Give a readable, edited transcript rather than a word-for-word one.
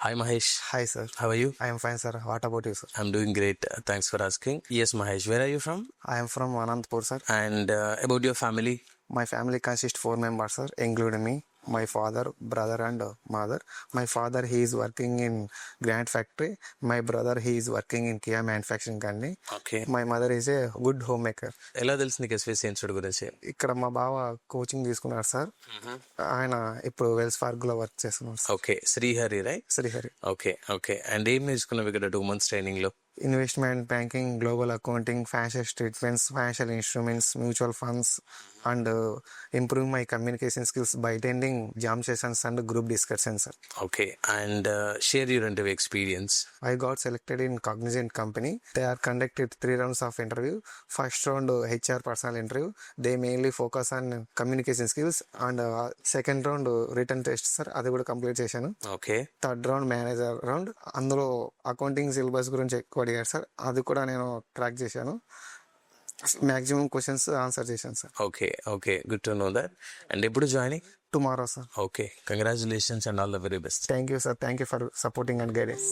Hi Mahesh, Hi, sir. how are you? I am fine, sir. What about you, sir? I'm doing great. Thanks for asking. Yes, Mahesh, where are you from? I am from Anantapur, sir. And about your family? My family consists 4 members, sir, including me, my father, brother, and mother. My father, he is working in Grant factory. My brother, he is working in Kia manufacturing company. Okay. My mother is a good homemaker. ఎలా తెలుసు నీకు SVC institute గురించి? ఇక్కడ మా బావ coaching తీసుకున్నారు, sir. ఆయన ఇప్పుడు వెల్స్ ఫార్గోలో వర్క్ చేస్తున్నారు, sir. Okay, Srihari right? Srihari. Okay okay. And ఏం నేర్చుకున్నావు ఇక్కడ 2 months ట్రైనింగ్ లో? Investment banking, global accounting, financial statements, financial instruments, mutual funds, and improve my communication skills by attending JAM sessions and group discussions. Okay. And share your interview experience. I got selected in Cognizant company. They are conducted 3 rounds of interview. First round HR personal interview. They mainly focus on communication skills, and second round written test, sir. అది కూడా complete చేశాను. Okay. Third round manager round. అందులో accounting syllabus గురించి ఎక్కువ అడిగారు, sir. అది కూడా నేను ట్రాక్ చేశాను. మ్యాక్సిమం క్వశ్చన్స్ ఆన్సర్ చేశాను, sir. Okay okay, good to know that. And ఎప్పుడు joining? Tomorrow, sir. Okay, congratulations and all the very best. Thank you, sir. Thank you for supporting and guidance.